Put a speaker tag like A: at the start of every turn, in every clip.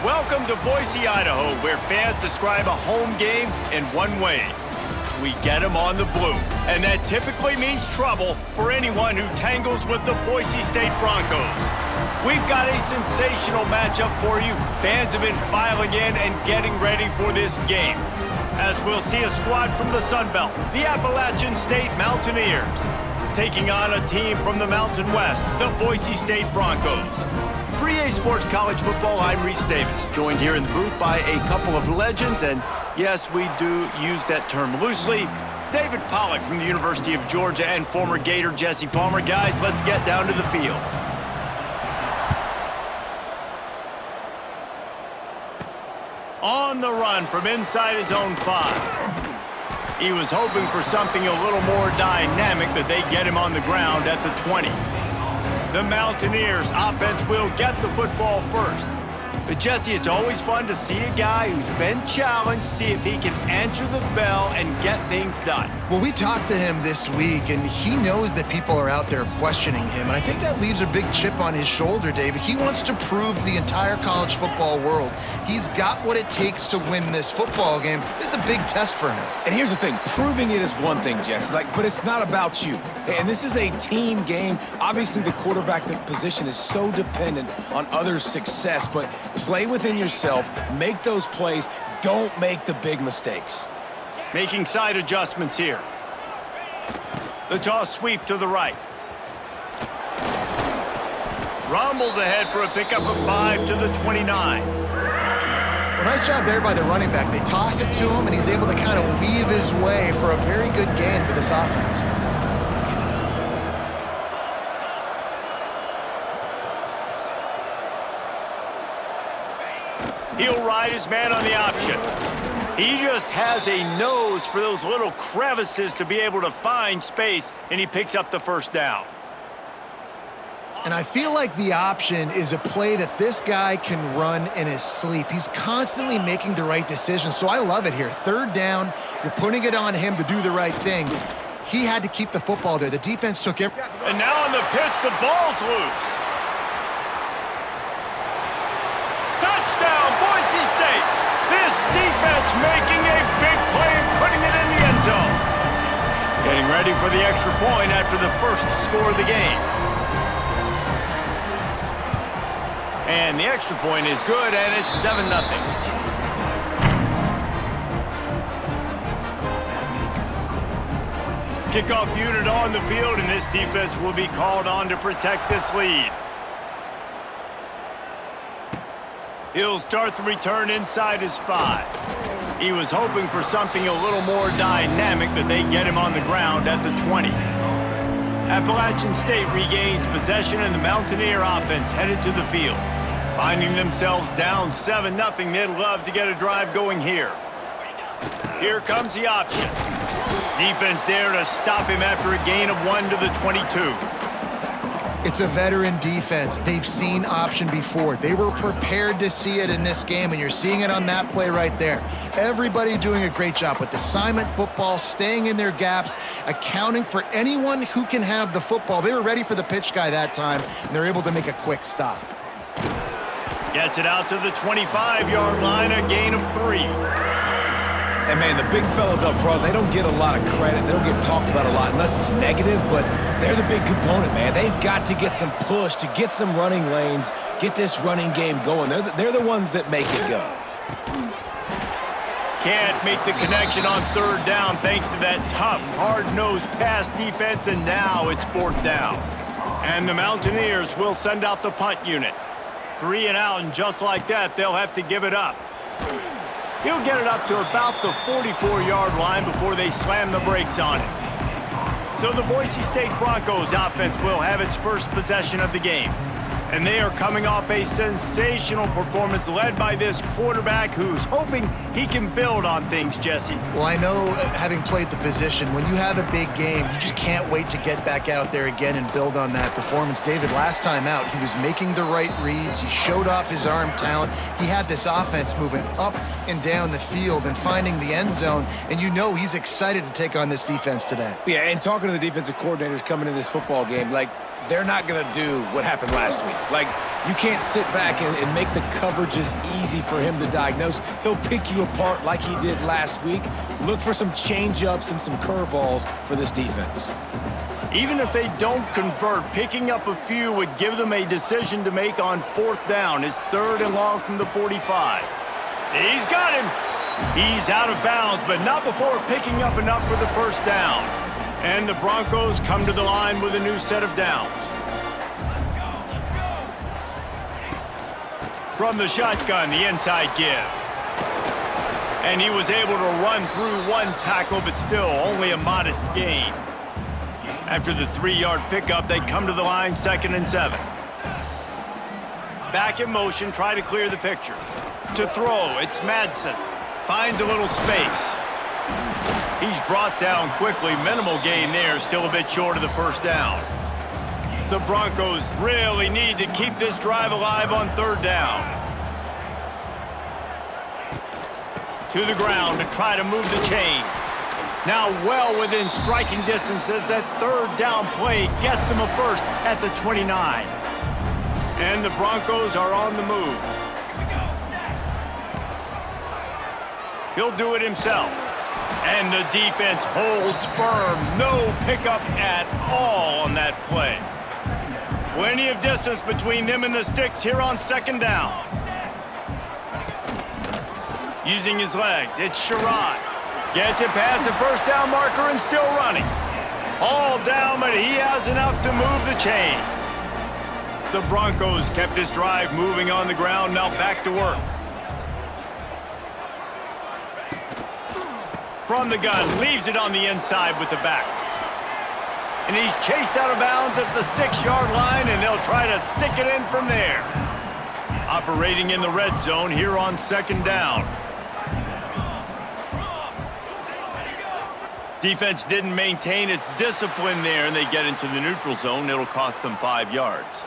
A: Welcome to Boise, Idaho, where fans describe a home game in one way. We get them on the blue, and that typically means trouble for anyone who tangles with the Boise State Broncos. We've got a sensational matchup for you. Fans have been filing in and getting ready for this game, as we'll see a squad from the Sun Belt, the Appalachian State Mountaineers, taking on a team from the Mountain West, the Boise State Broncos. For EA Sports College Football, I'm Reese Davis, joined here in the booth by a couple of legends, and yes, we do use that term loosely. David Pollack from the University of Georgia and former Gator Jesse Palmer. Guys, let's get down to the field. On the run from inside his own 5. He was hoping for something a little more dynamic, but they get him on the ground at the 20. The Mountaineers offense will get the football first. But Jesse, it's always fun to see a guy who's been challenged, see if he can answer the bell and get things done.
B: Well, we talked to him this week, and he knows that people are out there questioning him, and I think that leaves a big chip on his shoulder, David. He wants to prove to the entire college football world he's got what it takes to win this football game. This is a big test for him.
C: And here's the thing, proving it is one thing, Jesse, but it's not about you. And this is a team game. Obviously, the quarterback position is so dependent on others' success, but play within yourself, make those plays, don't make the big mistakes.
A: Making side adjustments here. The toss sweep to the right. Rumbles ahead for a pickup of 5 to the 29.
B: Well, nice job there by the running back. They toss it to him, and he's able to kind of weave his way for a very good gain for this offense.
A: He'll ride his man on the option. He just has a nose for those little crevices to be able to find space, and he picks up the first down.
B: And I feel like the option is a play that this guy can run in his sleep. He's constantly making the right decisions, so I love it here. Third down, you're putting it on him to do the right thing. He had to keep the football there. The defense took it.
A: And now on the pitch, the ball's loose. Touchdown, Boise State. This defense making a big play and putting it in the end zone. Getting ready for the extra point after the first score of the game. And the extra point is good, and it's 7-0. Kickoff unit on the field, and this defense will be called on to protect this lead. He'll start the return inside his 5. He was hoping for something a little more dynamic, but they get him on the ground at the 20. Appalachian State regains possession, and the Mountaineer offense headed to the field. Finding themselves down 7-0, they'd love to get a drive going here. Here comes the option. Defense there to stop him after a gain of 1 to the 22.
B: It's a veteran defense. They've seen option before. They were prepared to see it in this game, and you're seeing it on that play right there. Everybody doing a great job with assignment football, staying in their gaps, accounting for anyone who can have the football. They were ready for the pitch guy that time, and they're able to make a quick stop.
A: Gets it out to the 25-yard line, a gain of 3.
C: And, man, the big fellas up front, they don't get a lot of credit. They don't get talked about a lot unless it's negative, but they're the big component, man. They've got to get some push, to get some running lanes, get this running game going. They're the ones that make it go.
A: Can't make the connection on third down thanks to that tough, hard-nosed pass defense, and now it's 4th down. And the Mountaineers will send out the punt unit. 3 and out, and just like that, they'll have to give it up. He'll get it up to about the 44-yard line before they slam the brakes on it. So the Boise State Broncos offense will have its first possession of the game. And they are coming off a sensational performance led by this quarterback who's hoping he can build on things, Jesse.
B: Well, I know, having played the position, when you have a big game, you just can't wait to get back out there again and build on that performance. David, last time out, he was making the right reads. He showed off his arm talent. He had this offense moving up and down the field and finding the end zone, and you know he's excited to take on this defense today.
C: Yeah, and talking to the defensive coordinators coming into this football game, like, they're not going to do what happened last week. Like, you can't sit back and make the coverages easy for him to diagnose. He'll pick you apart like he did last week. Look for some change-ups and some curveballs for this defense.
A: Even if they don't convert, picking up a few would give them a decision to make on 4th down. It's 3rd and long from the 45. He's got him. He's out of bounds, but not before picking up enough for the 1st down. And the Broncos come to the line with a new set of downs. From the shotgun, the inside give. And he was able to run through one tackle, but still only a modest gain. After the 3-yard pickup, they come to the line 2nd and 7. Back in motion, try to clear the picture. To throw, it's Madsen. Finds a little space. He's brought down quickly. Minimal gain there, still a bit short of the 1st down. The Broncos really need to keep this drive alive on 3rd down. To the ground to try to move the chains. Now well within striking distance as that 3rd down play gets them a 1st at the 29. And the Broncos are on the move. He'll do it himself. And the defense holds firm. No pickup at all on that play. Plenty of distance between them and the sticks here on 2nd down. Using his legs, it's Sherrod. Gets it past the 1st down marker and still running. All down, but he has enough to move the chains. The Broncos kept this drive moving on the ground, now back to work. From the gun, leaves it on the inside with the back. And he's chased out of bounds at the 6-yard line, and they'll try to stick it in from there. Operating in the red zone here on 2nd down. Defense didn't maintain its discipline there, and they get into the neutral zone. It'll cost them 5 yards.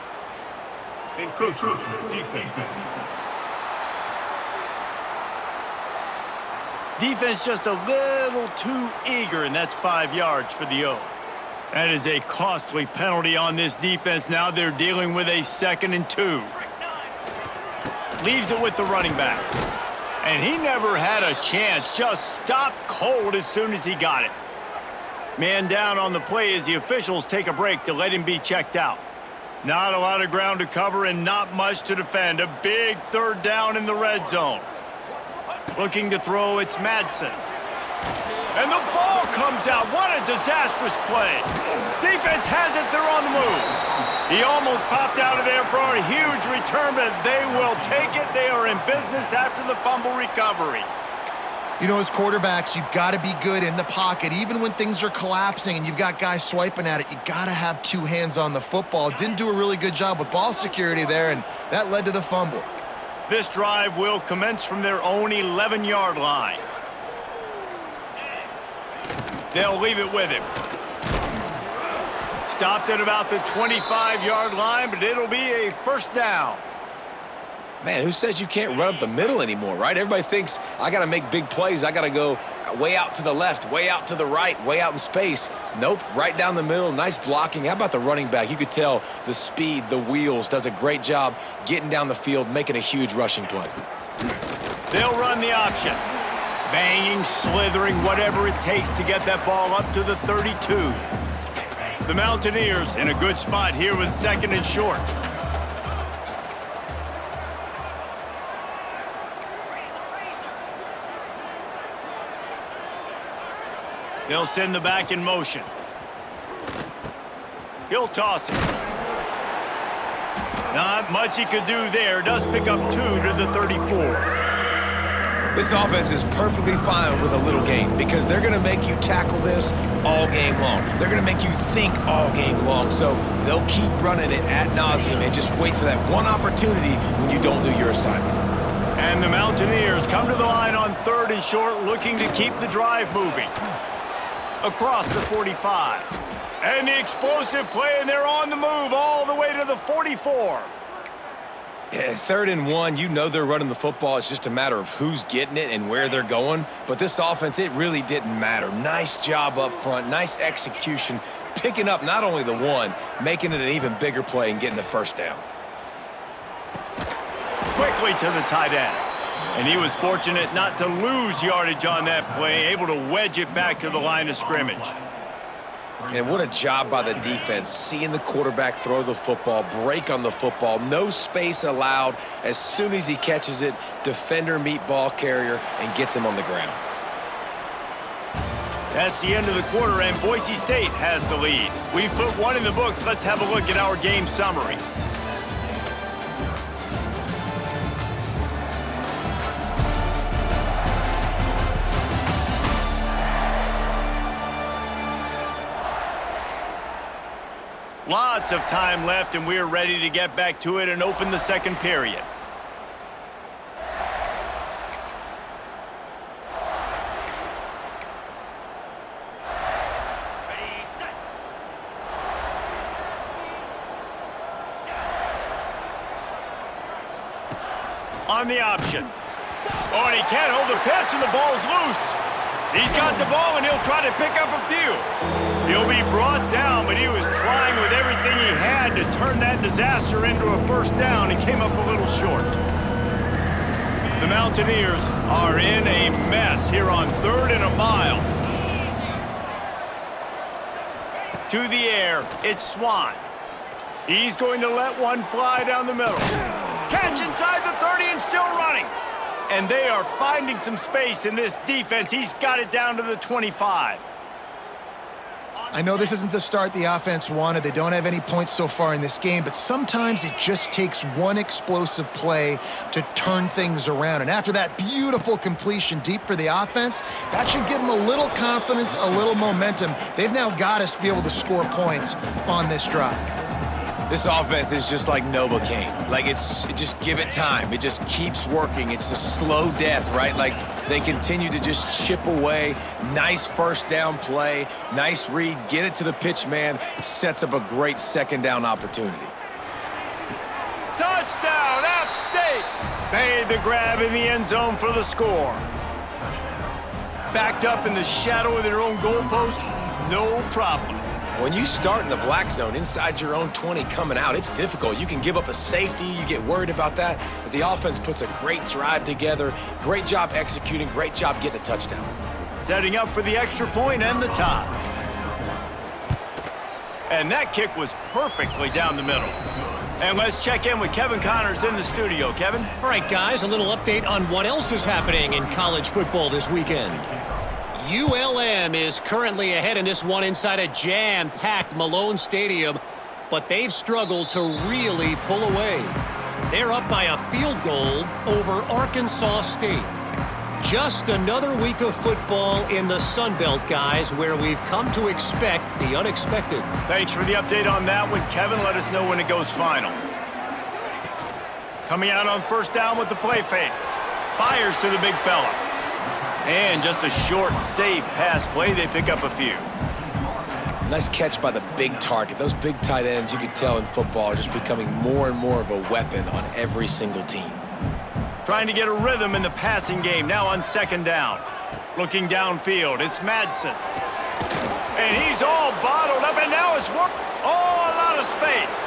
D: Encroachment defense.
A: Defense just a little too eager, and that's 5 yards for the O. That is a costly penalty on this defense. Now they're dealing with a 2nd and 2. Leaves it with the running back. And he never had a chance. Just stopped cold as soon as he got it. Man down on the play as the officials take a break to let him be checked out. Not a lot of ground to cover and not much to defend. A big 3rd down in the red zone. Looking to throw, it's Madsen. And the ball comes out. What a disastrous play. Defense has it. They're on the move. He almost popped out of there for a huge return, but they will take it. They are in business after the fumble recovery.
B: You know, as quarterbacks, you've got to be good in the pocket. Even when things are collapsing and you've got guys swiping at it, you got to have 2 hands on the football. Didn't do a really good job with ball security there, and that led to the fumble.
A: This drive will commence from their own 11-yard line. They'll leave it with him. Stopped at about the 25-yard line, but it'll be a 1st down.
C: Man, who says you can't run up the middle anymore, right? Everybody thinks, I got to make big plays. I got to go way out to the left, way out to the right, way out in space. Nope, right down the middle, nice blocking. How about the running back? You could tell the speed, the wheels, does a great job getting down the field, making a huge rushing play.
A: They'll run the option. Banging, slithering, whatever it takes to get that ball up to the 32. The Mountaineers in a good spot here with 2nd and short. They'll send the back in motion. He'll toss it. Not much he could do there. Does pick up 2 to the 34.
C: This offense is perfectly fine with a little game because they're going to make you tackle this all game long. They're going to make you think all game long. So they'll keep running it ad nauseum and just wait for that one opportunity when you don't do your assignment.
A: And the Mountaineers come to the line on 3rd and short, looking to keep the drive moving. Across the 45. And the explosive play, and they're on the move all the way to the 44.
C: Yeah, 3rd and 1, you know they're running the football. It's just a matter of who's getting it and where they're going. But this offense, it really didn't matter. Nice job up front, nice execution, picking up not only the one, making it an even bigger play and getting the first down.
A: Quickly to the tight end. And he was fortunate not to lose yardage on that play, able to wedge it back to the line of scrimmage.
C: And what a job by the defense, seeing the quarterback throw the football, break on the football, no space allowed. As soon as he catches it, defender meet ball carrier and gets him on the ground.
A: That's the end of the quarter, and Boise State has the lead. We've put one in the books. Let's have a look at our game summary. Lots of time left, and we're ready to get back to it and open the second period. On the option. Oh, and he can't hold the pitch, and the ball's loose. He's got the ball, and he'll try to pick up a few. He'll be brought down, but he was trying with everything he had to turn that disaster into a first down. He came up a little short. The Mountaineers are in a mess here on 3rd and a mile. To the air, it's Swan. He's going to let one fly down the middle. Catch inside the 30 and still running. And they are finding some space in this defense. He's got it down to the 25.
B: I know this isn't the start the offense wanted. They don't have any points so far in this game, but sometimes it just takes one explosive play to turn things around. And after that beautiful completion deep for the offense, that should give them a little confidence, a little momentum. They've now got to be able to score points on this drive.
C: This offense is just like Novocaine. Like, just give it time. It just keeps working. It's a slow death, right? Like, they continue to just chip away. Nice first down play. Nice read. Get it to the pitch man. Sets up a great second down opportunity.
A: Touchdown, App State! Made the grab in the end zone for the score. Backed up in the shadow of their own goalpost, no problem.
C: When you start in the black zone inside your own 20 coming out, it's difficult. You can give up a safety. You get worried about that. But the offense puts a great drive together. Great job executing. Great job getting a touchdown.
A: Setting up for the extra point and the tie. And that kick was perfectly down the middle. And let's check in with Kevin Connors in the studio. Kevin?
E: All right, guys, a little update on what else is happening in college football this weekend. ULM is currently ahead in this one inside a jam-packed Malone Stadium, but they've struggled to really pull away. They're up by a field goal over Arkansas State. Just another week of football in the Sun Belt, guys, where we've come to expect the unexpected.
A: Thanks for the update on that one, Kevin. Let us know when it goes final. Coming out on first down with the play fake. Fires to the big fella. And just a short, safe pass play. They pick up a few.
C: Nice catch by the big target. Those big tight ends, you can tell in football, are just becoming more and more of a weapon on every single team.
A: Trying to get a rhythm in the passing game. Now on second down. Looking downfield. It's Madsen. And he's all bottled up, and now it's work. Oh, a lot of space.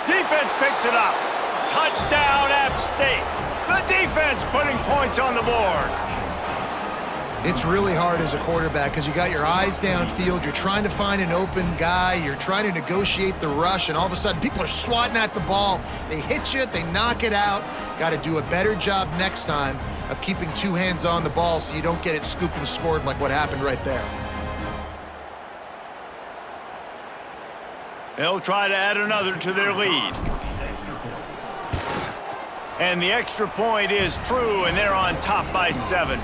A: Defense picks it up. Touchdown, App State. The defense putting points on the board.
B: It's really hard as a quarterback because you got your eyes downfield. You're trying to find an open guy. You're trying to negotiate the rush, and all of a sudden people are swatting at the ball. They hit you. They knock it out. Got to do a better job next time of keeping two hands on the ball so you don't get it scooped and scored like what happened right there.
A: They'll try to add another to their lead. And the extra point is true, and they're on top by 7.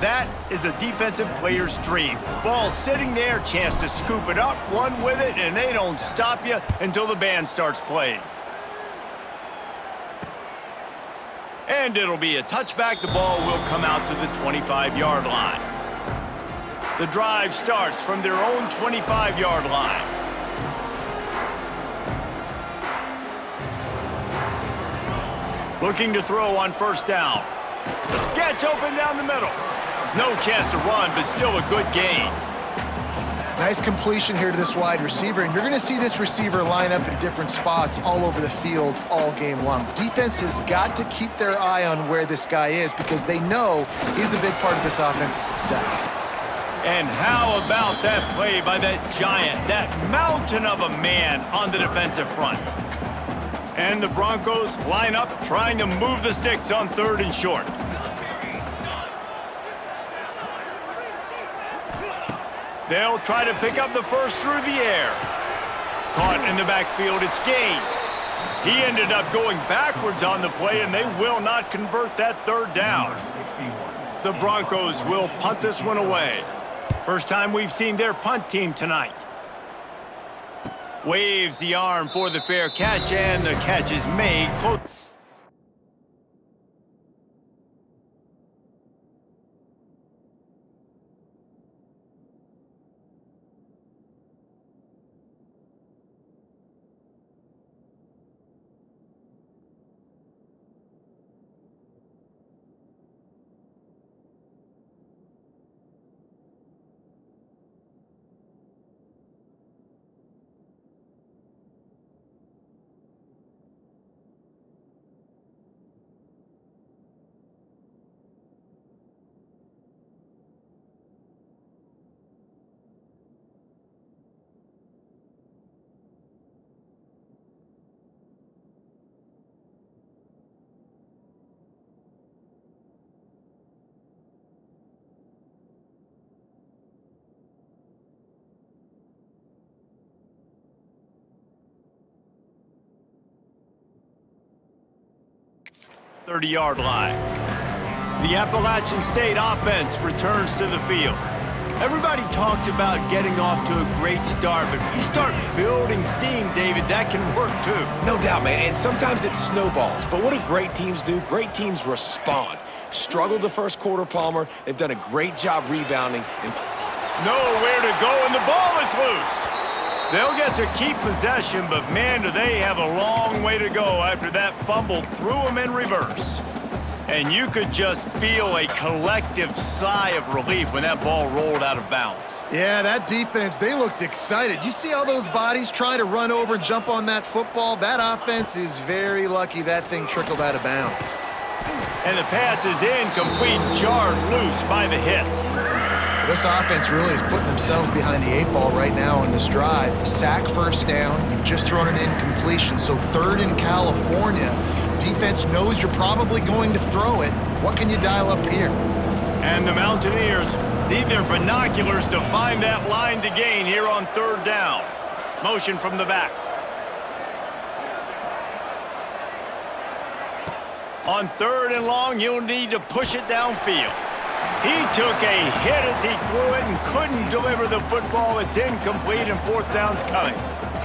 A: That is a defensive player's dream. Ball sitting there, chance to scoop it up, run with it, and they don't stop you until the band starts playing. And it'll be a touchback. The ball will come out to the 25-yard line. The drive starts from their own 25-yard line. Looking to throw on first down. Gets open down the middle. No chance to run, but still a good gain.
B: Nice completion here to this wide receiver, and you're going to see this receiver line up in different spots all over the field all game long. Defense has got to keep their eye on where this guy is because they know he's a big part of this offense's success.
A: And how about that play by that giant, that mountain of a man on the defensive front? And the Broncos line up trying to move the sticks on 3rd and short. They'll try to pick up the first through the air. Caught in the backfield, it's Gaines. He ended up going backwards on the play, and they will not convert that 3rd down. The Broncos will punt this one away. First time we've seen their punt team tonight. Waves the arm for the fair catch, and the catch is made close. .30-yard line. The Appalachian State offense returns to the field. Everybody talks about getting off to a great start, but if you start building steam, David, that can work too.
C: No doubt, man, and sometimes it snowballs. But what do great teams do? Great teams respond. Struggled the first quarter, Palmer. They've done a great job rebounding. And
A: nowhere to go, and the ball is loose. They'll get to keep possession, but man, do they have a long way to go after that fumble threw them in reverse. And you could just feel a collective sigh of relief when that ball rolled out of bounds.
B: Yeah, that defense, they looked excited. You see all those bodies trying to run over and jump on that football? That offense is very lucky that thing trickled out of bounds.
A: And the pass is incomplete, jarred loose by the hit.
B: This offense really is putting themselves behind the 8 ball right now on this drive. Sack, first down. You've just thrown an incompletion, so 3rd in California. Defense knows you're probably going to throw it. What can you dial up here?
A: And the Mountaineers need their binoculars to find that line to gain here on 3rd down. Motion from the back. On 3rd and long, you'll need to push it downfield. He took a hit as he threw it and couldn't deliver the football. It's incomplete, and 4th down's coming.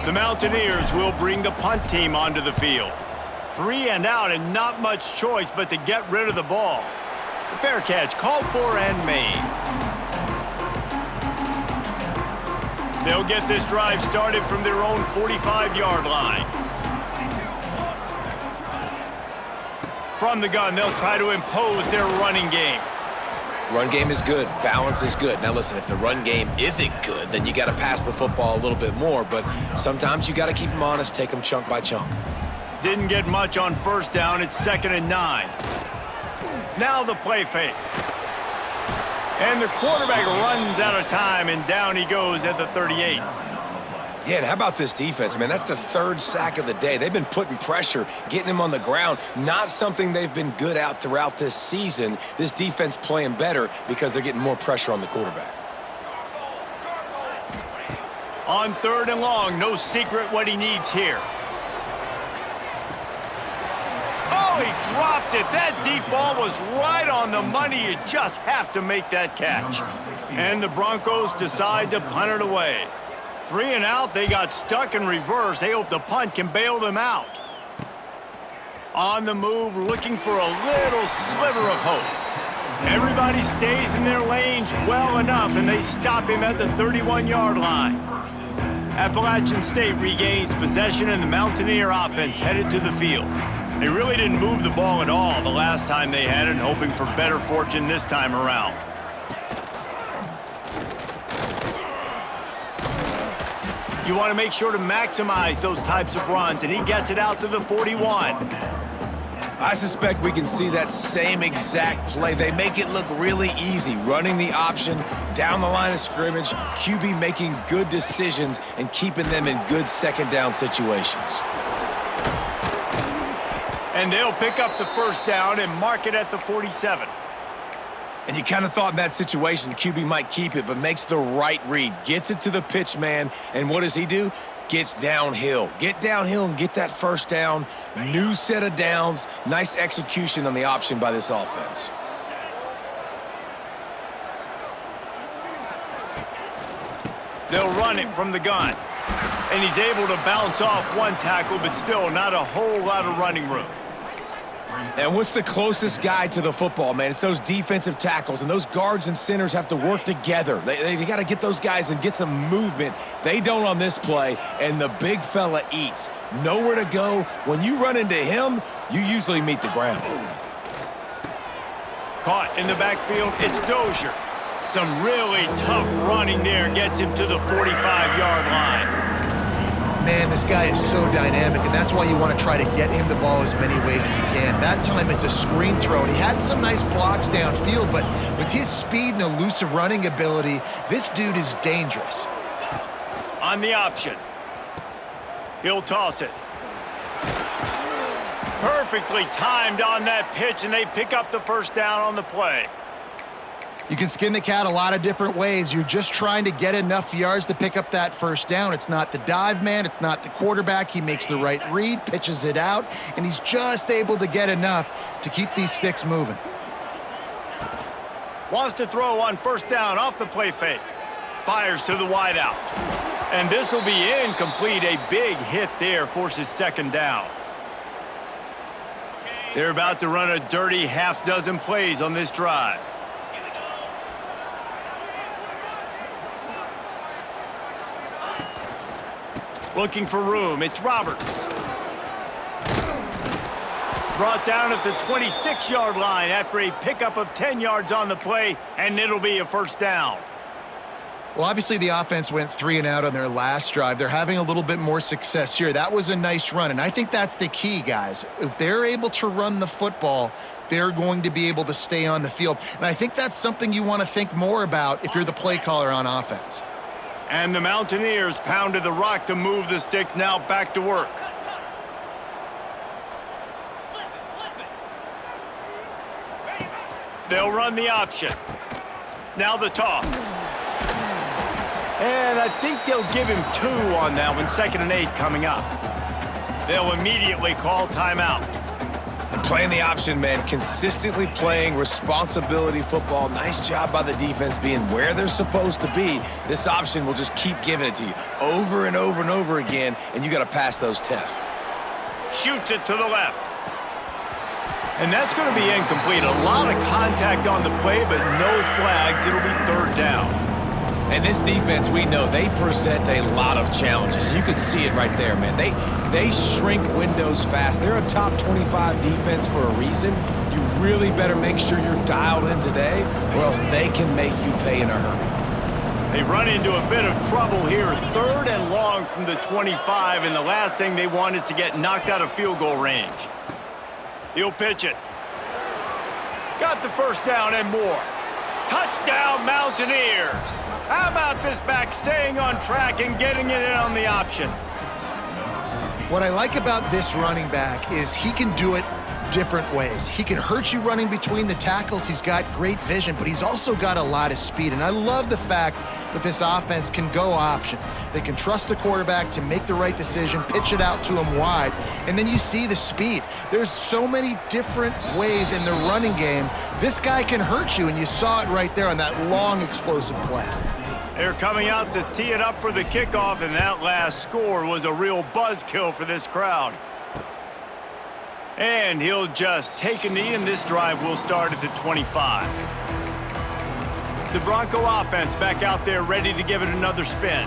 A: The Mountaineers will bring the punt team onto the field. 3 and out, and not much choice but to get rid of the ball. The fair catch called for and made. They'll get this drive started from their own 45-yard line. From the gun, they'll try to impose their running game.
C: run game is good. Balance is good. Now, listen, if the run game isn't good, then you got to pass the football a little bit more. But sometimes you got to keep them honest, take them chunk by chunk.
A: Didn't get much on 1st down. It's 2nd and 9. Now the play fake. And the quarterback runs out of time, and down he goes at the 38.
C: Yeah, and how about this defense, man? That's the 3rd sack of the day. They've been putting pressure, getting him on the ground. Not something they've been good at throughout this season. This defense playing better because they're getting more pressure on the quarterback.
A: On 3rd and long, no secret what he needs here. Oh, he dropped it. That deep ball was right on the money. You just have to make that catch. And the Broncos decide to punt it away. 3 and out, they got stuck in reverse. They hope the punt can bail them out. On the move, looking for a little sliver of hope. Everybody stays in their lanes well enough, and they stop him at the 31-yard line. Appalachian State regains possession, and the Mountaineer offense headed to the field. They really didn't move the ball at all the last time they had it, hoping for better fortune this time around. You want to make sure to maximize those types of runs, and he gets it out to the 41.
C: I suspect we can see that same exact play. They make it look really easy, running the option down the line of scrimmage, QB making good decisions and keeping them in good second down situations.
A: And they'll pick up the first down and mark it at the 47.
C: And you kind of thought in that situation QB might keep it, but makes the right read. Gets it to the pitch man, and what does he do? Gets downhill. Get downhill and get that first down. New set of downs. Nice execution on the option by this offense.
A: They'll run it from the gun. And he's able to bounce off one tackle, but still not a whole lot of running room.
C: And what's the closest guy to the football, man? It's those defensive tackles, and those guards and centers have to work together. They got to get those guys and get some movement. They don't on this play, and the big fella eats. Nowhere to go. When you run into him, you usually meet the ground.
A: Caught in the backfield, it's Dozier. Some really tough running there gets him to the 45-yard line.
B: Man, this guy is so dynamic, and that's why you want to try to get him the ball as many ways as you can. That time, it's a screen throw, and he had some nice blocks downfield, but with his speed and elusive running ability, this dude is dangerous.
A: On the option. He'll toss it. Perfectly timed on that pitch, and they pick up the first down on the play.
B: You can skin the cat a lot of different ways. You're just trying to get enough yards to pick up that first down. It's not the dive man. It's not the quarterback. He makes the right read, pitches it out, and he's just able to get enough to keep these sticks moving.
A: Wants to throw on first down off the play fake. Fires to the wideout. And this will be incomplete. A big hit there forces second down. They're about to run a dirty half-dozen plays on this drive. Looking for room, it's Roberts. Brought down at the 26-yard line after a pickup of 10 yards on the play, and it'll be a first down.
B: Well, obviously the offense went 3 and out on their last drive. They're having a little bit more success here. That was a nice run, and I think that's the key, guys. If they're able to run the football, they're going to be able to stay on the field. And I think that's something you want to think more about if you're the play caller on offense.
A: And the Mountaineers pounded the rock to move the sticks, now back to work. They'll run the option. Now the toss. And I think they'll give him 2 on that one, 2nd and 8 coming up. They'll immediately call timeout.
C: And playing the option, man, consistently playing responsibility football. Nice job by the defense being where they're supposed to be. This option will just keep giving it to you over and over and over again, and you got to pass those tests.
A: Shoots it to the left. And that's going to be incomplete. A lot of contact on the play, but no flags. It'll be 3rd down.
C: And this defense, we know, they present a lot of challenges. And you can see it right there, man. They shrink windows fast. They're a top 25 defense for a reason. You really better make sure you're dialed in today, or else they can make you pay in a hurry.
A: They run into a bit of trouble here. 3rd and long from the 25, and the last thing they want is to get knocked out of field goal range. He'll pitch it. Got the first down and more. Touchdown, Mountaineers! How about this back staying on track and getting it in on the option?
B: What I like about this running back is he can do it different ways. He can hurt you running between the tackles. He's got great vision, but he's also got a lot of speed. And I love the fact that this offense can go option. They can trust the quarterback to make the right decision, pitch it out to him wide, and then you see the speed. There's so many different ways in the running game. This guy can hurt you, and you saw it right there on that long, explosive play.
A: They're coming out to tee it up for the kickoff, and that last score was a real buzzkill for this crowd. And he'll just take a knee, and this drive will start at the 25. The Bronco offense back out there ready to give it another spin.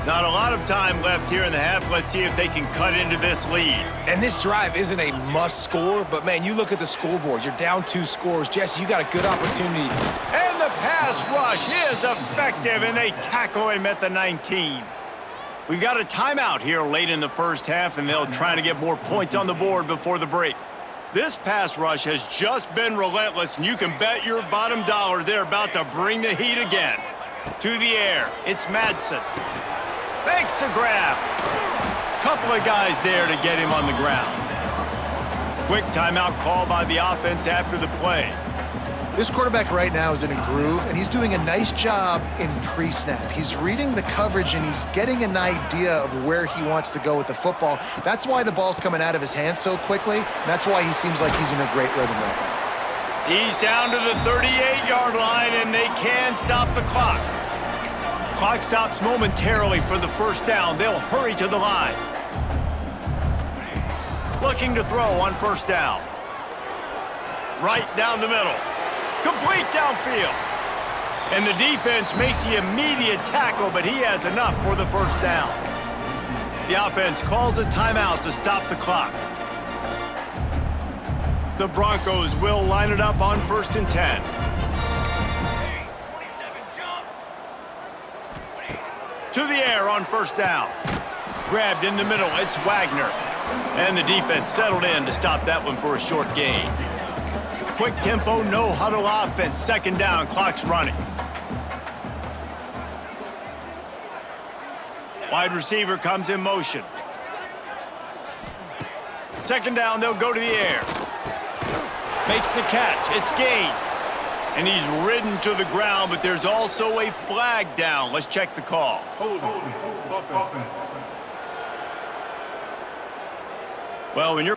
A: Not a lot of time left here in the half. Let's see if they can cut into this lead.
C: And this drive isn't a must score, but man, you look at the scoreboard. You're down 2 scores. Jesse, you got a good opportunity.
A: And the pass rush is effective, and they tackle him at the 19. We've got a timeout here late in the first half, and they'll try to get more points on the board before the break. This pass rush has just been relentless, and you can bet your bottom dollar they're about to bring the heat again. To the air, it's Madsen. Makes the grab. Couple of guys there to get him on the ground. Quick timeout call by the offense after the play.
B: This quarterback right now is in a groove, and he's doing a nice job in pre-snap. He's reading the coverage, and he's getting an idea of where he wants to go with the football. That's why the ball's coming out of his hands so quickly, and that's why he seems like he's in a great rhythm right now.
A: He's down to the 38-yard line, and they can stop the clock. Clock stops momentarily for the first down. They'll hurry to the line. Looking to throw on first down. Right down the middle. Complete downfield. And the defense makes the immediate tackle, but he has enough for the first down. The offense calls a timeout to stop the clock. The Broncos will line it up on 1st and 10. To the air on first down. Grabbed in the middle, it's Wagner. And the defense settled in to stop that one for a short gain. Quick tempo, no huddle offense. 2nd down, clock's running. Wide receiver comes in motion. 2nd down, they'll go to the air. Makes the catch, it's Gaines. And he's ridden to the ground, but there's also a flag down. Let's check the call.
D: Offense.
A: Well, when you're...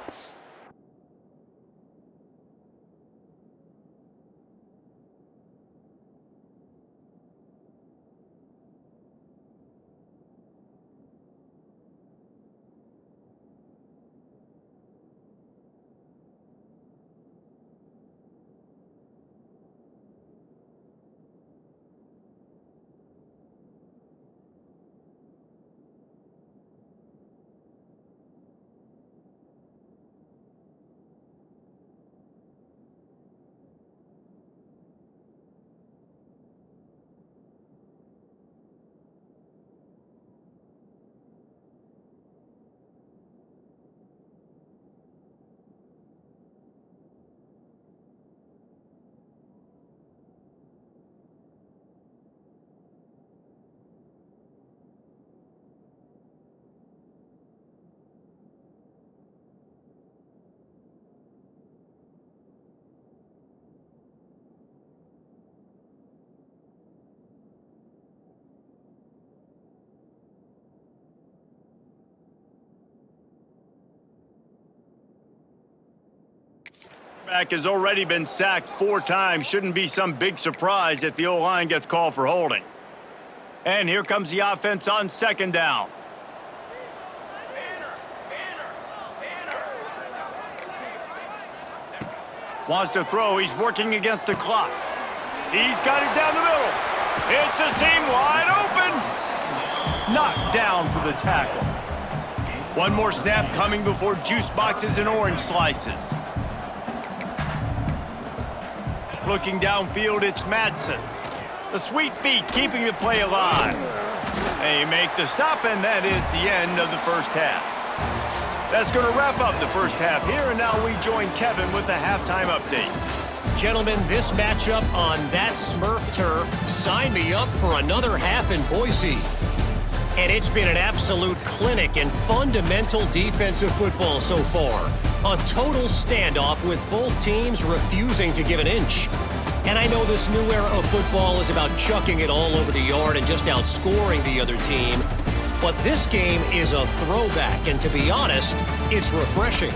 A: Back has already been sacked 4 times. Shouldn't be some big surprise if the O-line gets called for holding. And here comes the offense on 2nd down. Wants to throw. He's working against the clock. He's got it down the middle. It's a seam wide open. Knocked down for the tackle. One more snap coming before juice boxes and orange slices. Looking downfield, it's Madsen. The sweet feet keeping the play alive. They make the stop, and that is the end of the first half. That's going to wrap up the first half here, and now we join Kevin with the halftime update.
E: Gentlemen, this matchup on that Smurf turf signed me up for another half in Boise. And it's been an absolute clinic in fundamental defensive football so far. A total standoff with both teams refusing to give an inch. And I know this new era of football is about chucking it all over the yard and just outscoring the other team. But this game is a throwback, and to be honest, it's refreshing.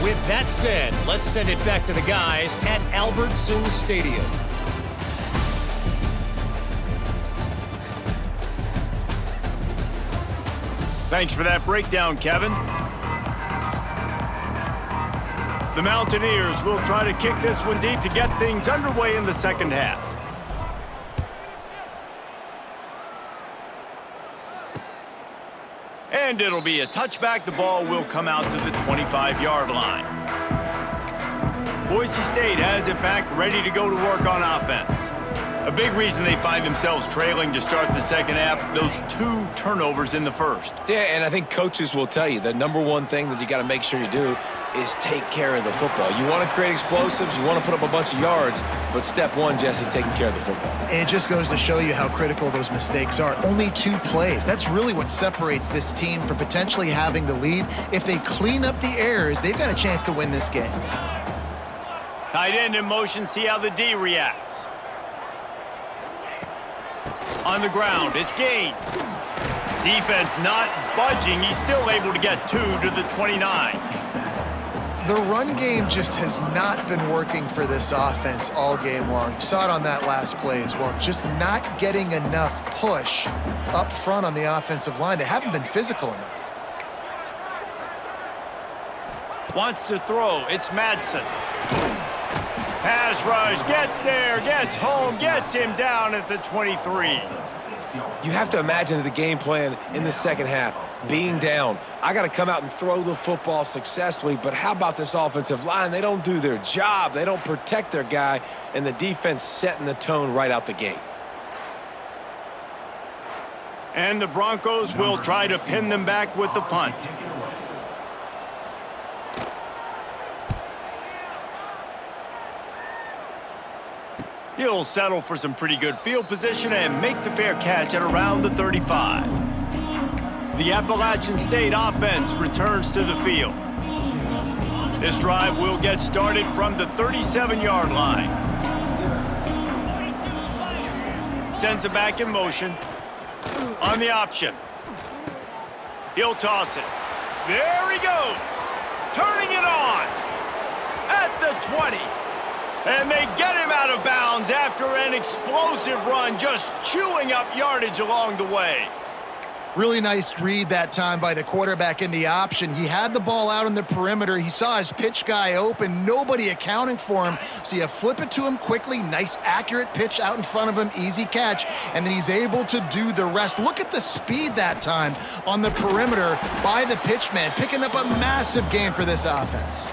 E: With that said, let's send it back to the guys at Albertson Stadium.
A: Thanks for that breakdown, Kevin. The Mountaineers will try to kick this one deep to get things underway in the second half. And it'll be a touchback. The ball will come out to the 25-yard line. Boise State has it back, ready to go to work on offense. A big reason they find themselves trailing to start the second half, those 2 turnovers in the first.
C: Yeah, and I think coaches will tell you the number one thing that you got to make sure you do is take care of the football. You want to create explosives, you want to put up a bunch of yards, but step one, Jesse, taking care of the football.
B: It just goes to show you how critical those mistakes are. Only 2 plays. That's really what separates this team from potentially having the lead. If they clean up the errors, they've got a chance to win this game.
A: Tight end in motion, see how the D reacts. On the ground, it's Gaines. Defense not budging. He's still able to get 2 to the 29.
B: The run game just has not been working for this offense all game long. You saw it on that last play as well. Just not getting enough push up front on the offensive line. They haven't been physical enough.
A: Wants to throw. It's Madsen. Pass rush. Gets there. Gets home. Gets him down at the 23.
C: You have to imagine the game plan in the second half. Being down, I got to come out and throw the football successfully, but how about this offensive line? They don't do their job. They don't protect their guy, and the defense setting the tone right out the gate.
A: And the Broncos will try to pin them back with the punt. He'll settle for some pretty good field position and make the fair catch at around the 35. The Appalachian State offense returns to the field. This drive will get started from the 37-yard line. Sends it back in motion. On the option. He'll toss it. There he goes. Turning it on. At the 20. And they get him out of bounds after an explosive run, just chewing up yardage along the way.
B: Really nice read that time by the quarterback in the option. He had the ball out on the perimeter. He saw his pitch guy open, nobody accounting for him. So you flip it to him quickly, nice accurate pitch out in front of him, easy catch, and then he's able to do the rest. Look at the speed that time on the perimeter by the pitch man, picking up a massive gain for this offense.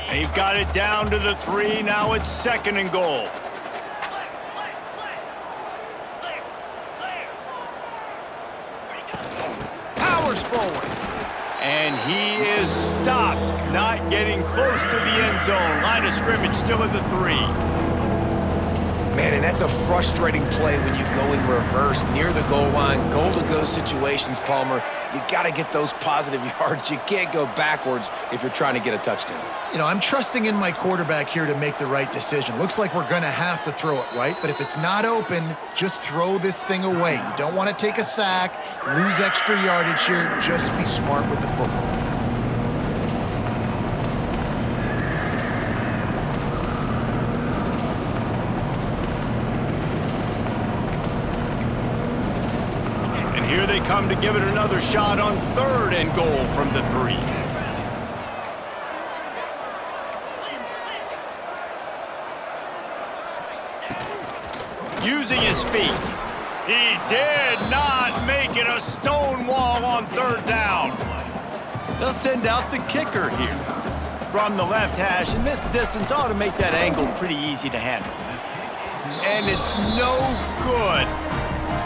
A: They've got it down to the 3. Now it's 2nd and goal. Powers forward. And he is stopped. Not getting close to the end zone. Line of scrimmage still at the 3.
C: Man, and that's a frustrating play when you go in reverse near the goal line. Goal-to-go situations, Palmer. You got to get those positive yards. You can't go backwards if you're trying to get a touchdown.
B: You know, I'm trusting in my quarterback here to make the right decision. Looks like we're going to have to throw it, right? But if it's not open, just throw this thing away. You don't want to take a sack, lose extra yardage here. Just be smart with the football.
A: Here they come to give it another shot on 3rd and goal from the 3. Using his feet. He did not make it a stone wall on 3rd down. They'll send out the kicker here. From the left hash, and this distance ought to make that angle pretty easy to handle. And it's no good.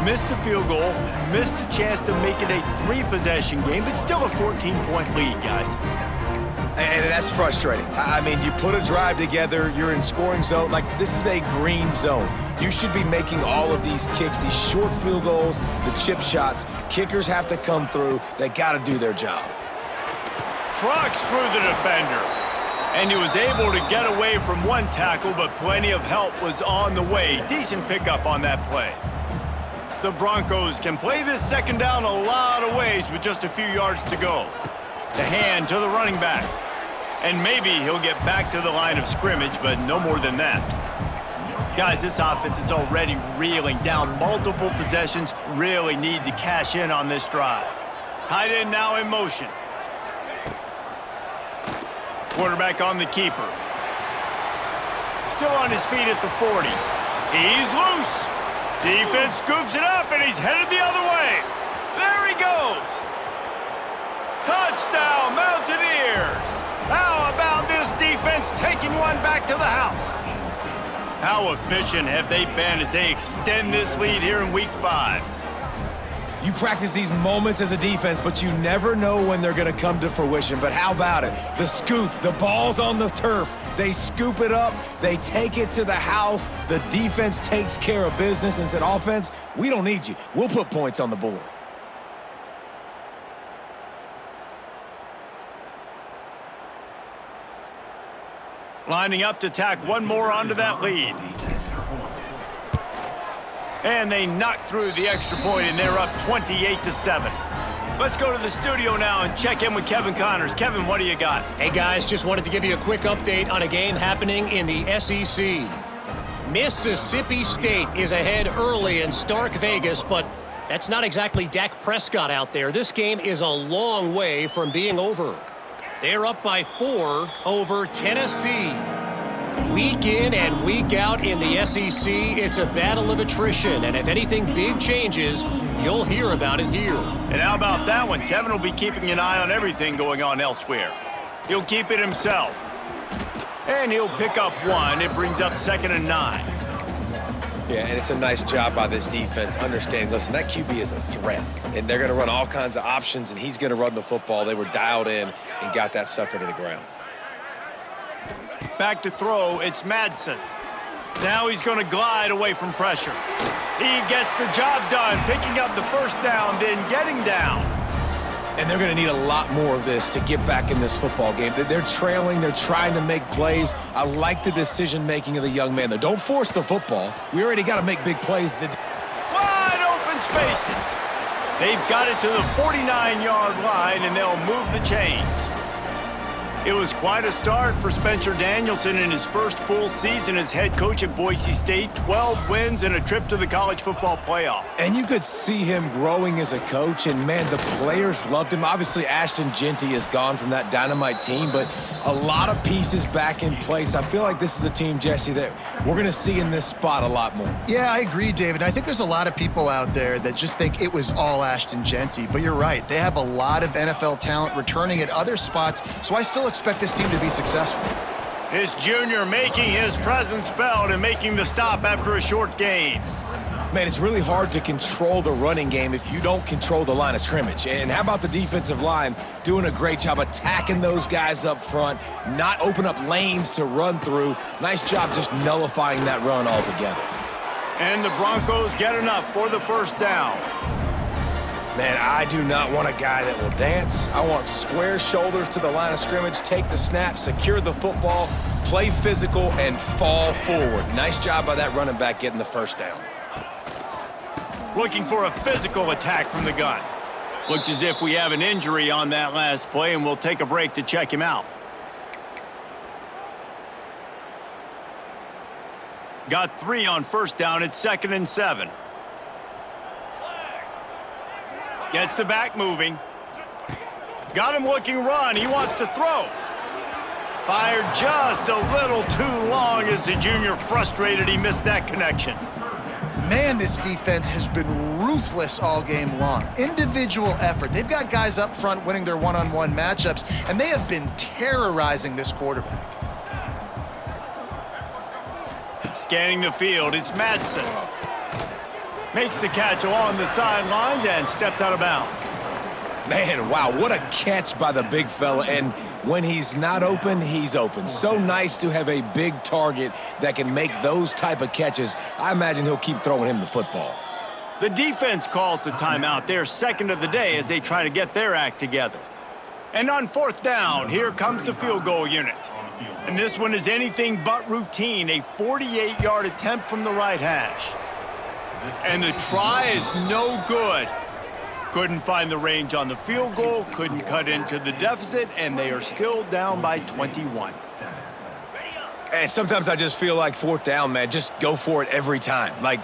A: Missed the field goal, missed the chance to make it a 3-possession game, but still a 14-point lead, guys.
C: And that's frustrating. I mean, you put a drive together, you're in scoring zone. Like, this is a green zone. You should be making all of these kicks, these short field goals, the chip shots. Kickers have to come through. They got to do their job.
A: Trucks through the defender. And he was able to get away from one tackle, but plenty of help was on the way. Decent pickup on that play. The Broncos can play this 2nd down a lot of ways with just a few yards to go. The hand to the running back. And maybe he'll get back to the line of scrimmage, but no more than that. Guys, this offense is already reeling down multiple possessions. Really need to cash in on this drive. Tight end now in motion. Quarterback on the keeper. Still on his feet at the 40. He's loose. Defense scoops it up, and he's headed the other way. There he goes. Touchdown, Mountaineers! How about this defense taking one back to the house? How efficient have they been as they extend this lead here in Week 5?
C: You practice these moments as a defense, but you never know when they're going to come to fruition. But how about it? The scoop, the ball's on the turf. They scoop it up, they take it to the house. The defense takes care of business and said, offense, we don't need you. We'll put points on the board.
A: Lining up to tack one more onto that lead. And they knock through the extra point, and they're up 28-7. Let's go to the studio now and check in with Kevin Connors. Kevin, what do you got?
E: Hey, guys, just wanted to give you a quick update on a game happening in the SEC. Mississippi State is ahead early in Stark Vegas, but that's not exactly Dak Prescott out there. This game is a long way from being over. They're up by 4 over Tennessee. Week in and week out in the SEC, it's a battle of attrition, and if anything big changes, you'll hear about it here.
A: And how about that one? Kevin will be keeping an eye on everything going on elsewhere. He'll keep it himself. And he'll pick up one. It brings up 2nd and 9.
C: Yeah, and it's a nice job by this defense understanding, listen, that QB is a threat, and they're going to run all kinds of options, and he's going to run the football. They were dialed in and got that sucker to the ground.
A: Back to throw, it's Madsen. Now he's going to glide away from pressure. He gets the job done, picking up the first down, then getting down.
C: And they're going to need a lot more of this to get back in this football game. They're trailing. They're trying to make plays. I like the decision-making of the young man, though. Don't force the football. We already got to make big plays.
A: Wide open spaces. They've got it to the 49-yard line, and they'll move the chains. It was quite a start for Spencer Danielson in his first full season as head coach at Boise State. 12 wins and a trip to the college football playoff.
C: And you could see him growing as a coach, and, man, the players loved him. Obviously, Ashton Genty is gone from that dynamite team, but a lot of pieces back in place. I feel like this is a team, Jesse, that we're going to see in this spot a lot more.
B: Yeah, I agree, David. I think there's a lot of people out there that just think it was all Ashton Genty, but you're right. They have a lot of NFL talent returning at other spots, so I still expect this team to be successful.
A: This junior making his presence felt and making the stop after a short gain.
C: Man, it's really hard to control the running game if you don't control the line of scrimmage. And how about the defensive line doing a great job attacking those guys up front, not open up lanes to run through. Nice job just nullifying that run altogether.
A: And the Broncos get enough for the first down.
C: Man, I do not want a guy that will dance. I want square shoulders to the line of scrimmage, take the snap, secure the football, play physical, and fall forward. Nice job by that running back getting the first down.
A: Looking for a physical attack from the gun. Looks as if we have an injury on that last play, and we'll take a break to check him out. Got 3 on first down. It's 2nd and 7. Gets the back moving. Got him looking run. He wants to throw. Fired just a little too long as the junior frustrated. He missed that connection.
B: Man, this defense has been ruthless all game long. Individual effort. They've got guys up front winning their one-on-one matchups, and they have been terrorizing this quarterback.
A: Scanning the field, it's Madsen. Makes the catch along the sidelines and steps out of bounds.
C: Man, wow, what a catch by the big fella. And when he's not open, he's open. So nice to have a big target that can make those type of catches. I imagine he'll keep throwing him the football.
A: The defense calls the timeout. They're second of the day as they try to get their act together. And on fourth down, here comes the field goal unit. And this one is anything but routine, a 48-yard attempt from the right hash. And the try is no good. Couldn't find the range on the field goal, couldn't cut into the deficit, and they are still down by 21.
C: And sometimes I just feel like fourth down, man, just go for it every time. Like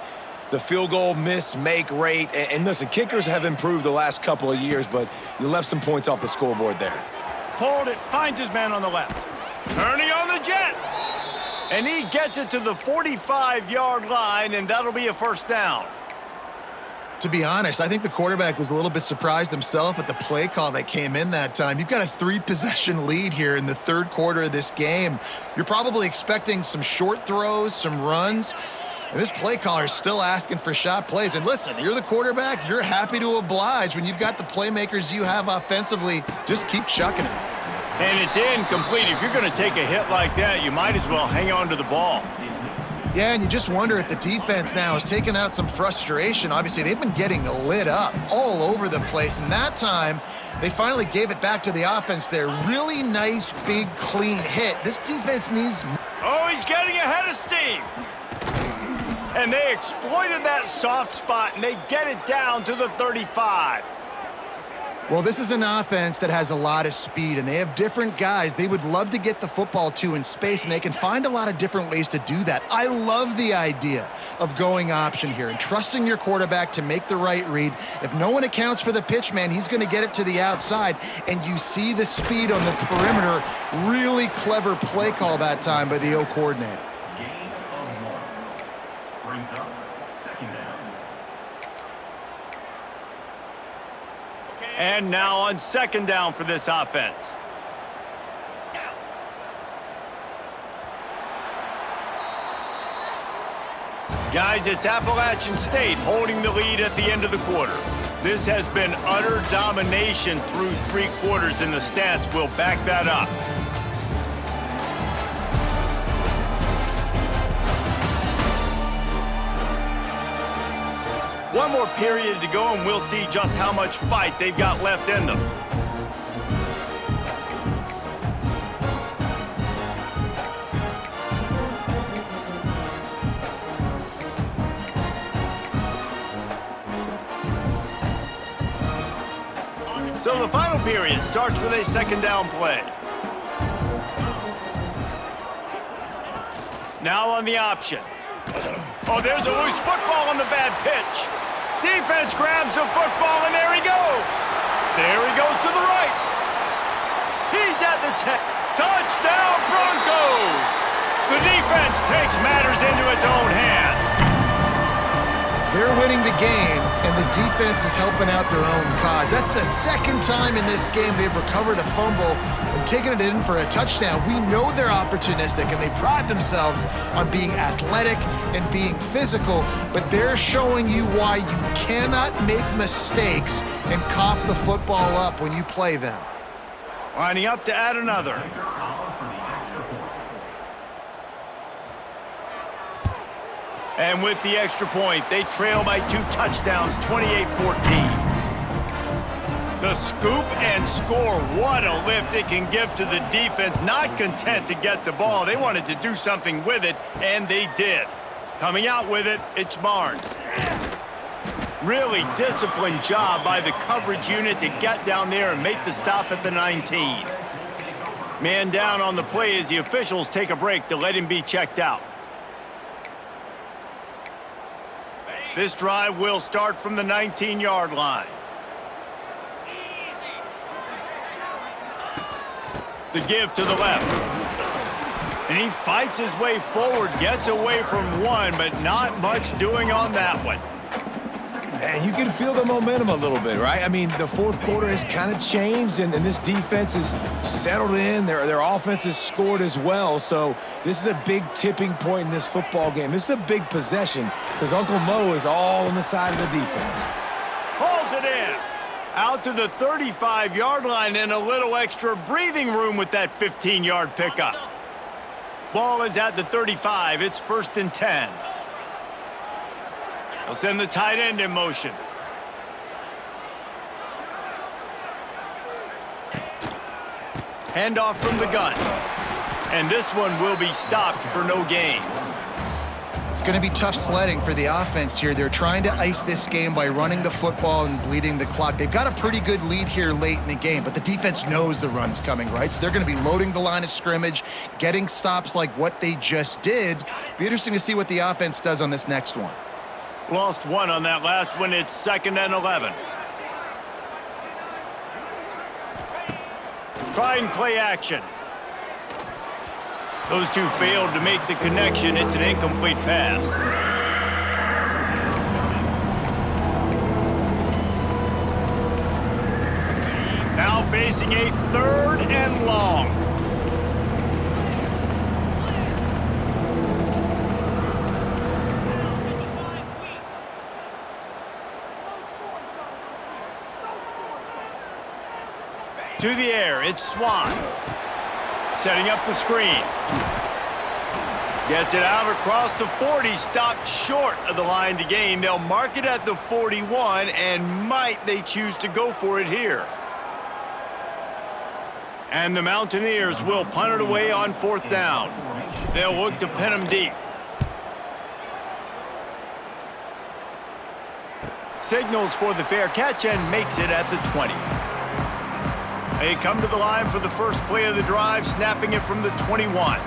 C: the field goal miss-make rate. And listen, kickers have improved the last couple of years, but you left some points off the scoreboard there.
A: Pulled it, finds his man on the left. Turning on the Jets. And he gets it to the 45-yard line, and that'll be a first down.
B: To be honest, I think the quarterback was a little bit surprised himself at the play call that came in that time. You've got a 3-possession lead here in the third quarter of this game. You're probably expecting some short throws, some runs, and this play caller is still asking for shot plays. And listen, you're the quarterback. You're happy to oblige. When you've got the playmakers you have offensively, just keep chucking it.
A: And it's incomplete. If you're going to take a hit like that, you might as well hang on to the ball.
B: Yeah, and you just wonder if the defense now is taking out some frustration. Obviously, they've been getting lit up all over the place, and that time, they finally gave it back to the offense there. Really nice, big, clean hit. This defense needs...
A: Oh, he's getting ahead of steam. And they exploited that soft spot, and they get it down to the 35.
B: Well, this is an offense that has a lot of speed, and they have different guys they would love to get the football to in space, and they can find a lot of different ways to do that. I love the idea of going option here and trusting your quarterback to make the right read. If no one accounts for the pitch, man, he's going to get it to the outside, and you see the speed on the perimeter. Really clever play call that time by the O coordinator.
D: Brings up second down.
A: And now on second down for this offense. Guys, it's Appalachian State holding the lead at the end of the quarter. This has been utter domination through 3 quarters, and the stats will back that up. One more period to go, and we'll see just how much fight they've got left in them. So the final period starts with a second down play. Now on the option. Oh, there's a loose football on the bad pitch. Defense grabs the football, and there he goes. There he goes to the right. He's at the 10. Touchdown, Broncos! The defense takes matters into its own hands.
B: They're winning the game, and the defense is helping out their own cause. That's the second time in this game they've recovered a fumble and taken it in for a touchdown. We know they're opportunistic, and they pride themselves on being athletic and being physical, but they're showing you why you cannot make mistakes and cough the football up when you play them.
A: Lining up to add another. And with the extra point, they trail by 2 touchdowns, 28-14. The scoop and score, what a lift it can give to the defense. Not content to get the ball, they wanted to do something with it, and they did. Coming out with it, it's Barnes. Really disciplined job by the coverage unit to get down there and make the stop at the 19. Man down on the play as the officials take a break to let him be checked out. This drive will start from the 19-yard line. The give to the left. And he fights his way forward, gets away from one, but not much doing on that one.
C: And you can feel the momentum a little bit, right? I mean, the fourth quarter has kind of changed, and this defense is settled in. Their offense has scored as well. So this is a big tipping point in this football game. This is a big possession because Uncle Mo is all on the side of the defense.
A: Hauls it in. Out to the 35-yard line and a little extra breathing room with that 15-yard pickup. Ball is at the 35. It's 1st and 10. They'll send the tight end in motion. Handoff from the gun. And this one will be stopped for no gain.
B: It's going to be tough sledding for the offense here. They're trying to ice this game by running the football and bleeding the clock. They've got a pretty good lead here late in the game, but the defense knows the run's coming, right? So they're going to be loading the line of scrimmage, getting stops like what they just did. Be interesting to see what the offense does on this next one.
A: Lost one on that last one. It's 2nd and 11. Try and play action. Those two failed to make the connection. It's an incomplete pass. facing a 3rd and long. To the air, it's Swan. Setting up the screen. Gets it out across the 40, stopped short of the line to gain. They'll mark it at the 41, and might they choose to go for it here. And the Mountaineers will punt it away on 4th down. They'll look to pin them deep. Signals for the fair catch and makes it at the 20. They come to the line for the first play of the drive, snapping it from the 21.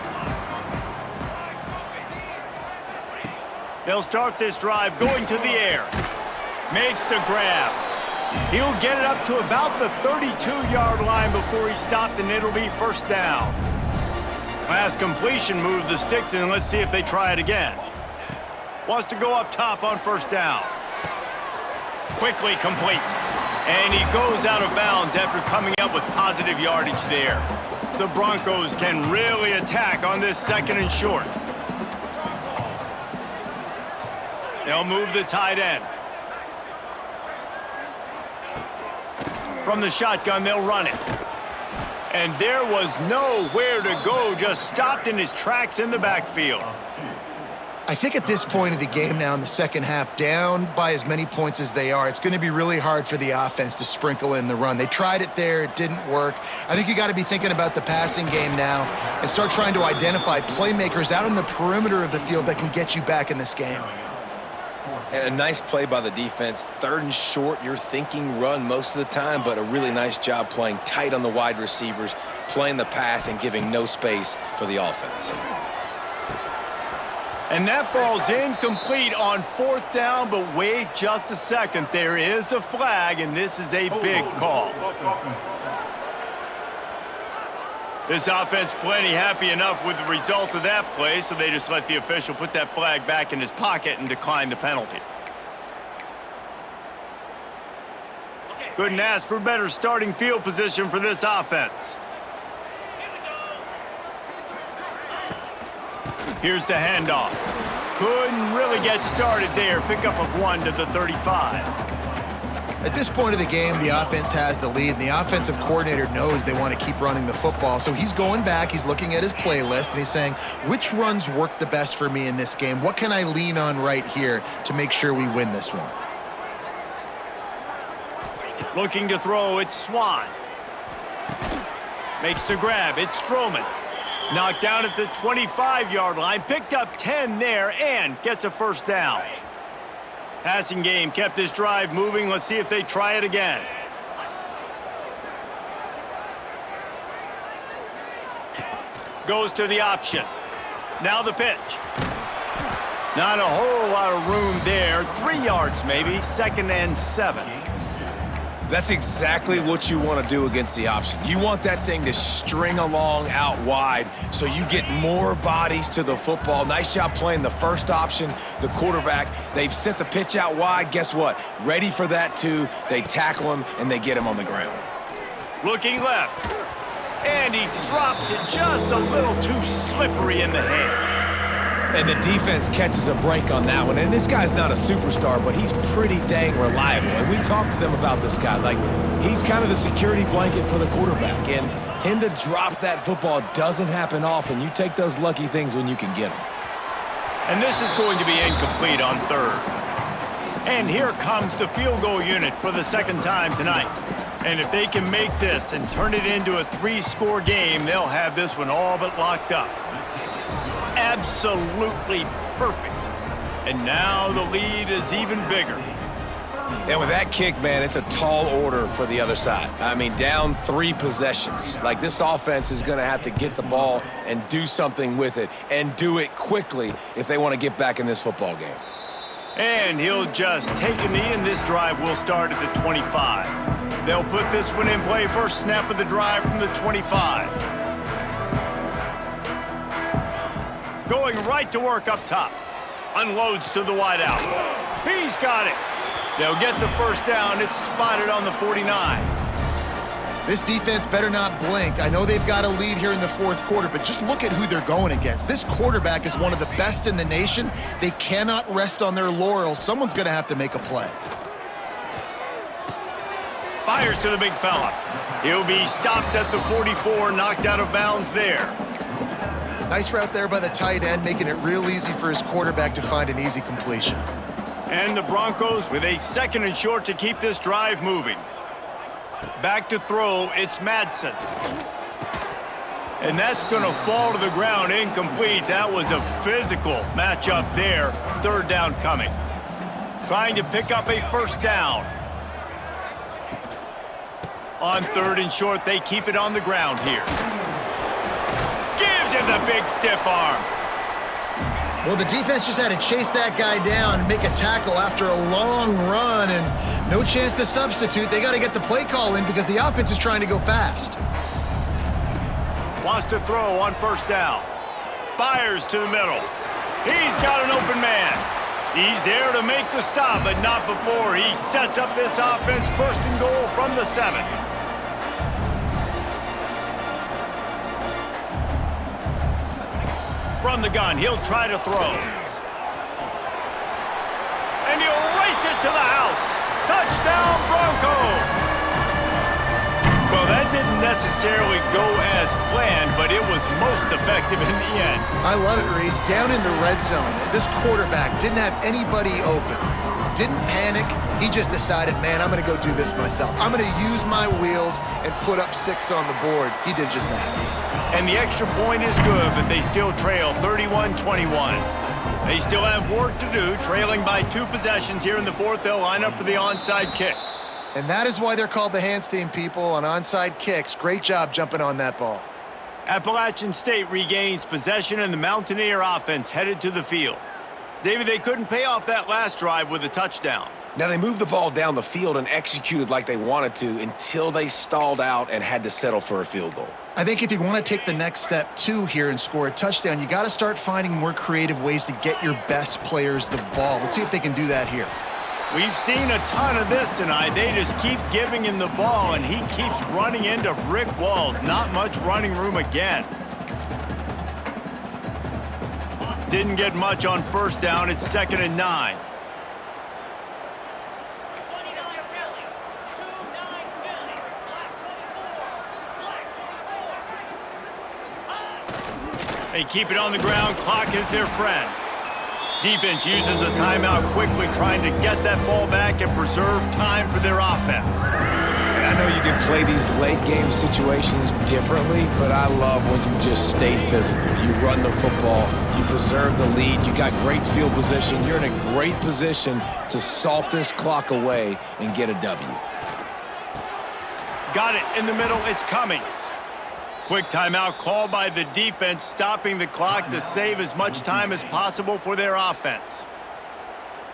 A: They'll start this drive going to the air. Makes the grab. He'll get it up to about the 32-yard line before he stopped, and it'll be 1st down. Last completion moved the sticks in. Let's see if they try it again. Wants to go up top on 1st down. Quickly complete. And he goes out of bounds after coming up with positive yardage there. The Broncos can really attack on this 2nd and short. They'll move the tight end. From the shotgun, they'll run it. And there was nowhere to go, just stopped in his tracks in the backfield.
B: I think at this point of the game now in the second half, down by as many points as they are, it's going to be really hard for the offense to sprinkle in the run. They tried it there. It didn't work. I think you got to be thinking about the passing game now and start trying to identify playmakers out on the perimeter of the field that can get you back in this game.
C: And a nice play by the defense. 3rd and short, you're thinking run most of the time, but a really nice job playing tight on the wide receivers, playing the pass and giving no space for the offense.
A: And that falls incomplete on 4th down, but wait just a second. There is a flag, and this is a big call. This offense plenty happy enough with the result of that play, so they just let the official put that flag back in his pocket and decline the penalty. Couldn't ask for better starting field position for this offense. Here's the handoff. Couldn't really get started there. Pickup of 1 to the 35.
B: At this point of the game, the offense has the lead, and the offensive coordinator knows they want to keep running the football. So he's going back, he's looking at his playlist, and he's saying, which runs work the best for me in this game? What can I lean on right here to make sure we win this one?
A: Looking to throw, it's Swan. Makes the grab, it's Stroman. Knocked down at the 25-yard line, picked up 10 there, and gets a 1st down. Passing game kept this drive moving. Let's see if they try it again. Goes to the option. Now the pitch. Not a whole lot of room there. 3 yards maybe, 2nd and 7.
C: That's exactly what you want to do against the option. You want that thing to string along out wide so you get more bodies to the football. Nice job playing the first option, the quarterback. They've sent the pitch out wide. Guess what? Ready for that too. They tackle him and they get him on the ground.
A: Looking left. And he drops it just a little too slippery in the hands.
C: And the defense catches a break on that one. And this guy's not a superstar, but he's pretty dang reliable. And we talked to them about this guy. Like, he's kind of the security blanket for the quarterback. And him to drop that football doesn't happen often. You take those lucky things when you can get them.
A: And this is going to be incomplete on 3rd. And here comes the field goal unit for the 2nd time tonight. And if they can make this and turn it into a 3-score game, they'll have this one all but locked up. Absolutely perfect. And now the lead is even bigger.
C: And with that kick, man, it's a tall order for the other side. I mean, down 3 possessions. Like, this offense is going to have to get the ball and do something with it, and do it quickly if they want to get back in this football game.
A: And he'll just take a knee, and this drive will start at the 25. They'll put this one in play. First snap of the drive from the 25. Going right to work up top. Unloads to the wideout. He's got it. They'll get the 1st down. It's spotted on the 49.
B: This defense better not blink. I know they've got a lead here in the fourth quarter, but just look at who they're going against. This quarterback is one of the best in the nation. They cannot rest on their laurels. Someone's going to have to make a play.
A: Fires to the big fella. He'll be stopped at the 44, knocked out of bounds there.
B: Nice route there by the tight end, making it real easy for his quarterback to find an easy completion.
A: And the Broncos with a 2nd and short to keep this drive moving. Back to throw, it's Madsen. And that's going to fall to the ground incomplete. That was a physical matchup there. 3rd down coming. Trying to pick up a 1st down. On 3rd and short, they keep it on the ground here. Gives him the big stiff arm.
B: Well, the defense just had to chase that guy down and make a tackle after a long run, and no chance to substitute. They got to get the play call in because the offense is trying to go fast.
A: Wants to throw on 1st down. Fires to the middle. He's got an open man. He's there to make the stop, but not before he sets up this offense. 1st and goal from the 7. From the gun, he'll try to throw. And he'll race it to the house. Touchdown, Broncos! Well, that didn't necessarily go as planned, but it was most effective in the end.
B: I love it, Reese. Down in the red zone, this quarterback didn't have anybody open. Didn't panic. He just decided, man, I'm going to go do this myself. I'm going to use my wheels and put up 6 on the board. He did just that.
A: And the extra point is good, but they still trail 31-21. They still have work to do, trailing by 2 possessions here in the 4th. They'll line up for the onside kick.
B: And that is why they're called the Handstein people on onside kicks. Great job jumping on that ball.
A: Appalachian State regains possession, and the Mountaineer offense headed to the field. David, they couldn't pay off that last drive with a touchdown.
C: Now, they moved the ball down the field and executed like they wanted to until they stalled out and had to settle for a field goal.
B: I think if you want to take the next step, too, here and score a touchdown, you got to start finding more creative ways to get your best players the ball. Let's see if they can do that here.
A: We've seen a ton of this tonight. They just keep giving him the ball, and he keeps running into brick walls. Not much running room again. Didn't get much on 1st down. It's 2nd and 9. They keep it on the ground. Clock is their friend. Defense uses a timeout quickly, trying to get that ball back and preserve time for their offense.
C: And I know you can play these late-game situations differently, but I love when you just stay physical. You run the football, you preserve the lead, you got great field position. You're in a great position to salt this clock away and get a W.
A: Got it in the middle. It's Cummings. Quick timeout called by the defense, stopping the clock to save as much time as possible for their offense.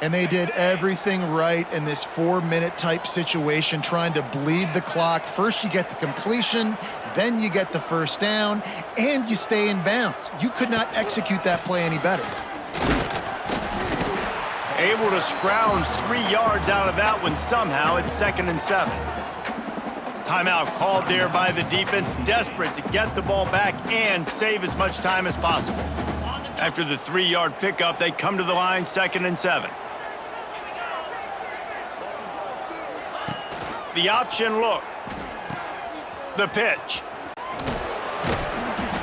B: And they did everything right in this 4-minute type situation, trying to bleed the clock. First you get the completion, then you get the 1st down, and you stay in bounds. You could not execute that play any better.
A: Able to scrounge 3 yards out of that one somehow. It's 2nd and 7. Timeout called there by the defense, desperate to get the ball back and save as much time as possible. After the 3-yard pickup, they come to the line, 2nd and 7. The option look. The pitch.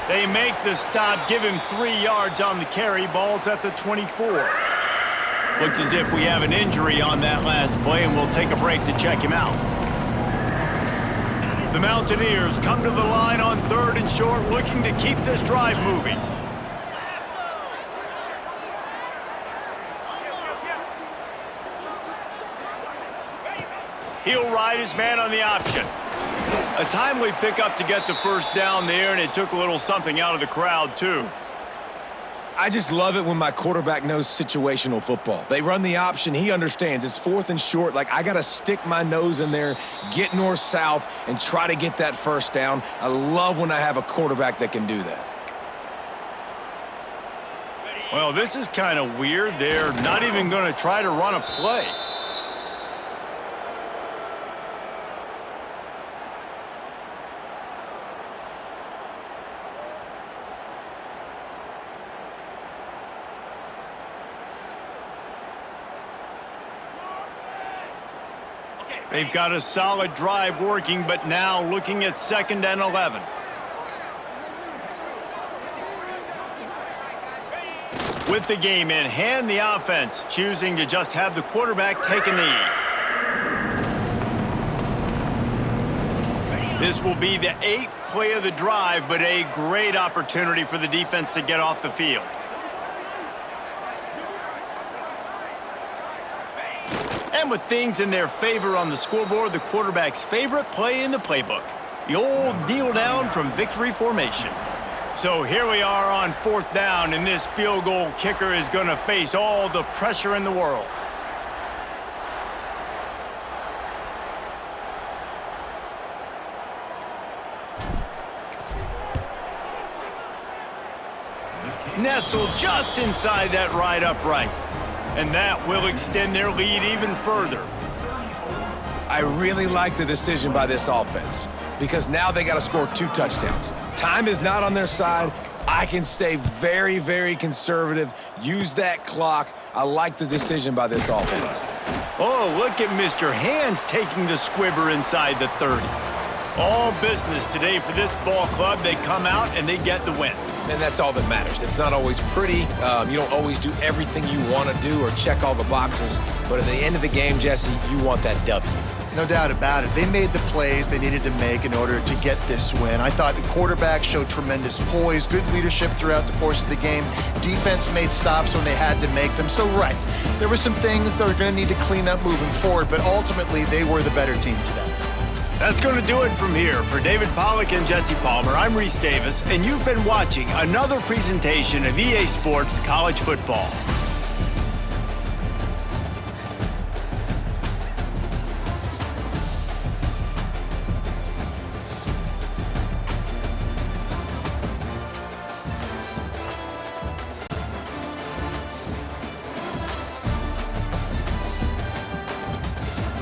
A: They make the stop, give him 3 yards on the carry. Ball's at the 24. Looks as if we have an injury on that last play, and we'll take a break to check him out. The Mountaineers come to the line on 3rd and short, looking to keep this drive moving. He'll ride his man on the option. A timely pickup to get the 1st down there, and it took a little something out of the crowd, too.
C: I just love it when my quarterback knows situational football. They run the option. He understands. It's 4th and short. Like, I got to stick my nose in there, get north-south, and try to get that 1st down. I love when I have a quarterback that can do that.
A: Well, this is kind of weird. They're not even going to try to run a play. They've got a solid drive working, but now looking at 2nd and 11. With the game in hand, the offense choosing to just have the quarterback take a knee. This will be the 8th play of the drive, but a great opportunity for the defense to get off the field. And with things in their favor on the scoreboard, the quarterback's favorite play in the playbook, the old kneel down from victory formation. So here we are on 4th down, and this field goal kicker is going to face all the pressure in the world. Nestled just inside that right upright. And that will extend their lead even further.
C: I really like the decision by this offense because now they got to score 2 touchdowns. Time is not on their side. I can stay very, very conservative, use that clock. I like the decision by this offense.
A: Oh, look at Mr. Hands taking the squibber inside the 30. All business today for this ball club. They come out and they get the win.
C: And that's all that matters. It's not always pretty. You don't always do everything you want to do or check all the boxes. But at the end of the game, Jesse, you want that W.
B: No doubt about it. They made the plays they needed to make in order to get this win. I thought the quarterback showed tremendous poise, good leadership throughout the course of the game. Defense made stops when they had to make them. So, right, there were some things that are going to need to clean up moving forward, but ultimately they were the better team today.
A: That's going to do it from here. For David Pollack and Jesse Palmer, I'm Reese Davis, and you've been watching another presentation of EA Sports College Football.